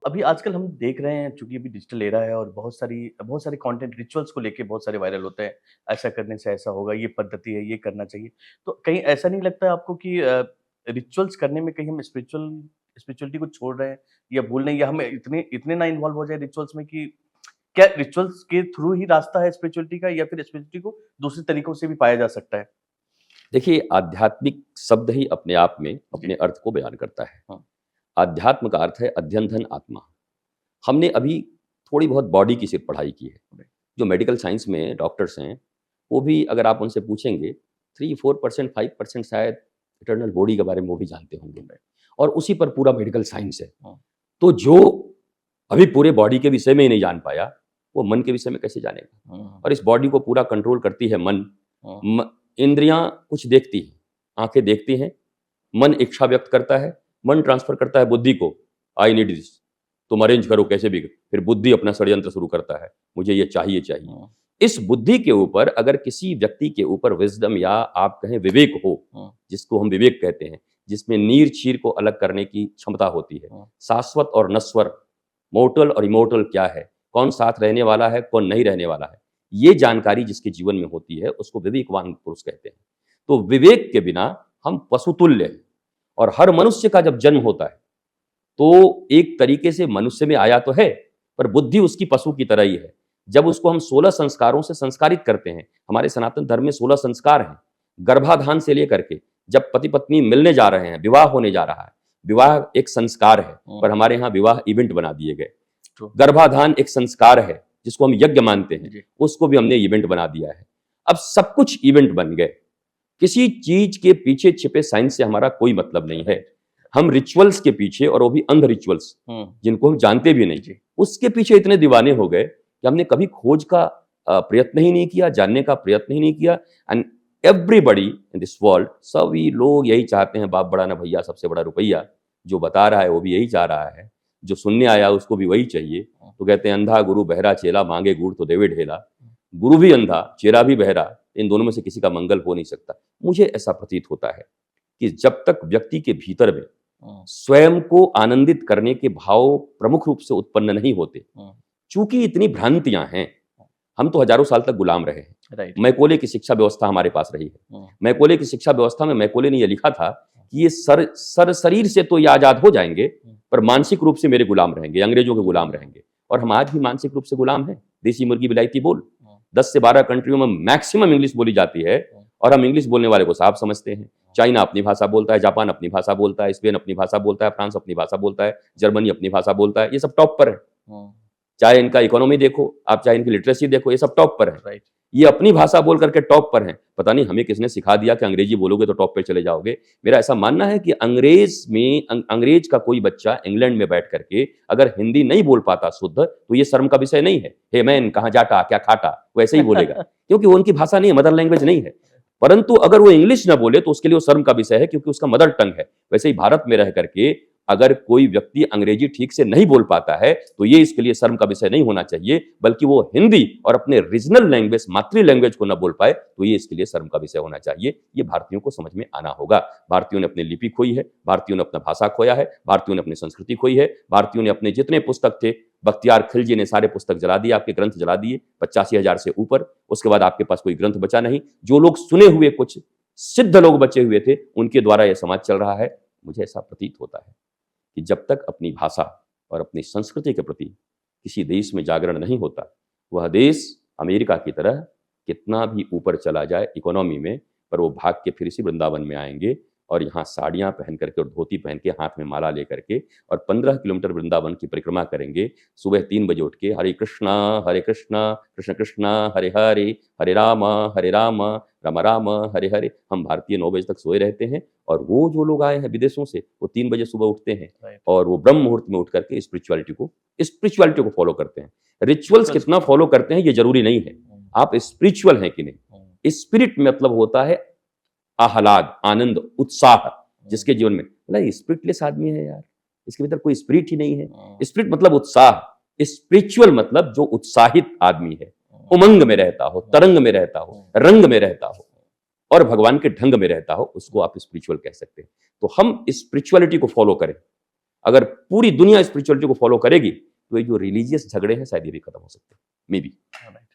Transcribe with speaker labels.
Speaker 1: अभी आजकल हम देख रहे हैं चूँकि अभी डिजिटल एरा है और बहुत सारे कंटेंट रिचुअल्स को लेके बहुत सारे वायरल होते हैं। ऐसा करने से ऐसा होगा, ये पद्धति है, ये करना चाहिए। तो कहीं ऐसा नहीं लगता है आपको कि रिचुअल्स करने में कहीं हम स्पिरिचुअलिटी को छोड़ रहे हैं या भूल रहे हैं या हम इतने इतने ना इन्वॉल्व हो जाए रिचुअल्स में कि क्या रिचुअल्स के थ्रू ही रास्ता है स्पिरिचुअलिटी का या फिर स्पिरिचुअलिटी को दूसरे तरीकों से भी पाया जा सकता है?
Speaker 2: देखिए, आध्यात्मिक शब्द ही अपने आप में
Speaker 1: जी।
Speaker 2: अपने अर्थ को बयान करता है।
Speaker 1: हाँ।
Speaker 2: आध्यात्म का अर्थ है अध्ययन आत्मा। हमने अभी थोड़ी बहुत बॉडी की सिर्फ पढ़ाई की है।
Speaker 1: राइट।
Speaker 2: जो मेडिकल साइंस में डॉक्टर्स हैं, वो भी अगर आप उनसे पूछेंगे 3-4% 5% शायद इटर्नल बॉडी के बारे में वो भी जानते होंगे। और उसी पर पूरा मेडिकल साइंस है।
Speaker 1: हाँ।
Speaker 2: तो जो अभी पूरे बॉडी के विषय में ही नहीं जान पाया, वो मन के विषय में कैसे जानेगा?
Speaker 1: हाँ।
Speaker 2: और इस बॉडी को पूरा कंट्रोल करती है मन।
Speaker 1: हाँ।
Speaker 2: इंद्रियां कुछ देखती हैं, आंखें देखती हैं, मन इच्छा व्यक्त करता है, मन ट्रांसफर करता है बुद्धि को, आई नीड दिस, तुम अरेंज करो कैसे भी। फिर बुद्धि अपना षड्यंत्र शुरू करता है, मुझे ये चाहिए चाहिए।
Speaker 1: हाँ।
Speaker 2: इस बुद्धि के ऊपर अगर किसी व्यक्ति के ऊपर विजडम या आप कहें विवेक हो,
Speaker 1: हाँ।
Speaker 2: जिसको हम विवेक कहते हैं, जिसमें नीर चीर को अलग करने की क्षमता होती है,
Speaker 1: हाँ।
Speaker 2: शाश्वत और नश्वर, मोर्टल और इमोर्टल क्या है, कौन साथ रहने वाला है, कौन नहीं रहने वाला है, ये जानकारी जिसके जीवन में होती है उसको विवेकवान पुरुष कहते हैं। तो विवेक के बिना हम पशुतुल्य हैं। और हर मनुष्य का जब जन्म होता है तो एक तरीके से मनुष्य में आया तो है, पर बुद्धि उसकी पशु की तरह ही है। जब उसको हम 16 संस्कारों से संस्कारित करते हैं, हमारे सनातन धर्म में 16 संस्कार हैं, गर्भाधान से लेकर के जब पति पत्नी मिलने जा रहे हैं, विवाह होने जा रहा है, विवाह एक संस्कार है, पर हमारे यहाँ विवाह इवेंट बना दिए गए।
Speaker 1: True.
Speaker 2: गर्भाधान एक संस्कार है जिसको हम यज्ञ मानते हैं,
Speaker 1: जी।
Speaker 2: उसको भी हमने इवेंट बना दिया है। अब सब कुछ इवेंट बन गए। किसी चीज के पीछे छिपे साइंस से हमारा कोई मतलब नहीं है। हम रिचुअल्स के पीछे, और वो भी अंध रिचुअल्स जिनको हम जानते भी नहीं,
Speaker 1: जी।
Speaker 2: उसके पीछे इतने दीवाने हो गए कि हमने कभी खोज का प्रयत्न ही नहीं किया, जानने का प्रयत्न ही नहीं किया। And everybody in this world, सभी लोग यही चाहते हैं, बाप बड़ा ना भैया, सबसे बड़ा रुपया। जो बता रहा है वो भी यही चाह रहा है, जो सुनने आया उसको भी वही चाहिए। तो कहते हैं अंधा गुरु बहरा चेला, मांगे गुड़ तो देवे ढेला। गुरु भी अंधा, चेला भी बहरा, इन दोनों में से किसी का मंगल हो नहीं सकता। मुझे ऐसा प्रतीत होता है कि जब तक व्यक्ति के भीतर में स्वयं को आनंदित करने के भाव प्रमुख रूप से उत्पन्न नहीं होते, चूंकि इतनी भ्रांतियां हैं, हम तो हजारों साल तक गुलाम रहे हैं।
Speaker 1: राइट।
Speaker 2: मैकोले की शिक्षा व्यवस्था हमारे पास रही है। मैकोले की शिक्षा व्यवस्था में मैकोले ने यह लिखा था कि ये सर शरीर से तो ये आजाद हो जाएंगे, पर मानसिक रूप से मेरे गुलाम रहेंगे, अंग्रेजों के गुलाम रहेंगे। और हम आज भी मानसिक रूप से गुलाम हैं। देसी मुर्गी बिलायती बोल, 10 से 12 कंट्रियों में मैक्सिमम इंग्लिश बोली जाती है, और हम इंग्लिश बोलने वाले को साफ समझते हैं। चाइना अपनी भाषा बोलता है, जापान अपनी भाषा बोलता है, स्पेन अपनी भाषा बोलता है, फ्रांस अपनी भाषा बोलता है, जर्मनी अपनी भाषा बोलता है। ये सब टॉप पर है। चाहे इनका इकोनॉमी देखो आप, चाहे इनकी लिटरेसी देखो, ये सब टॉप पर है।
Speaker 1: राइट।
Speaker 2: ये अपनी भाषा बोल करके टॉप पर हैं। पता नहीं हमें किसने सिखा दिया कि अंग्रेजी बोलोगे तो टॉप पे चले जाओगे। मेरा ऐसा मानना है कि अंग्रेज का कोई बच्चा इंग्लैंड में बैठ करके अगर हिंदी नहीं बोल पाता शुद्ध, तो ये शर्म का विषय नहीं है। हे मैन, कहाँ जाटा, क्या खाता, वो ऐसे ही बोलेगा क्योंकि वो उनकी भाषा नहीं है, मदर लैंग्वेज नहीं है। परंतु अगर वो इंग्लिश ना बोले तो उसके लिए वो शर्म का विषय है, क्योंकि उसका मदर टंग है। वैसे ही भारत में रह करके अगर कोई व्यक्ति अंग्रेजी ठीक से नहीं बोल पाता है, तो ये इसके लिए शर्म का विषय नहीं होना चाहिए, बल्कि वो हिंदी और अपने रीजनल लैंग्वेज, मातृ लैंग्वेज को न बोल पाए तो ये इसके लिए शर्म का विषय होना चाहिए। ये भारतीयों को समझ में आना होगा। भारतीयों ने अपनी लिपि खोई है, भारतीयों ने अपना भाषा खोया है, भारतीयों ने अपनी संस्कृति खोई है, भारतीयों ने अपने जितने पुस्तक थे, बख्तियार खिलजी ने सारे पुस्तक जला दिए, आपके ग्रंथ जला दिए 85,000 से ऊपर। उसके बाद आपके पास कोई ग्रंथ बचा नहीं। जो लोग सुने हुए कुछ सिद्ध लोग बचे हुए थे, उनके द्वारा यह समाज चल रहा है। मुझे ऐसा प्रतीत होता है कि जब तक अपनी भाषा और अपनी संस्कृति के प्रति किसी देश में जागरण नहीं होता, वह देश अमेरिका की तरह कितना भी ऊपर चला जाए इकोनॉमी में, पर वो भाग के फिर इसी वृंदावन में आएंगे और यहाँ साड़ियाँ पहन करके और धोती पहन के, हाथ में माला लेकर के, और 15 किलोमीटर वृंदावन की परिक्रमा करेंगे। सुबह 3 बजे उठ के हरे कृष्णा कृष्ण कृष्णा हरे हरे, हरे राम राम राम हरे हरे। हम भारतीय 9 बजे तक सोए रहते हैं, और वो जो लोग आए हैं विदेशों से, वो 3 बजे सुबह उठते हैं और वो ब्रह्म मुहूर्त में उठ करके स्पिरिचुअलिटी को फॉलो करते हैं। रिचुअल्स कितना फॉलो करते हैं ये जरूरी नहीं है, आप स्पिरिचुअल हैं कि नहीं। स्पिरिट मतलब होता है आह्लाद, आनंद, उत्साह। जिसके जीवन में मतलब स्पिरिटलेस आदमी है यार, इसके भीतर कोई स्पिरिट ही नहीं है। स्पिरिट मतलब उत्साह, स्पिरिचुअल मतलब जो उत्साहित आदमी है, उमंग में रहता हो, तरंग में रहता हो, रंग में रहता हो और भगवान के ढंग में रहता हो, उसको आप स्पिरिचुअल कह सकते हैं। तो हम स्पिरिचुअलिटी को फॉलो करें, अगर पूरी दुनिया स्पिरिचुअलिटी को फॉलो करेगी तो ये जो रिलीजियस झगड़े हैं शायद ये भी खत्म हो सकते हैं, मे बी।
Speaker 1: ऑलराइट।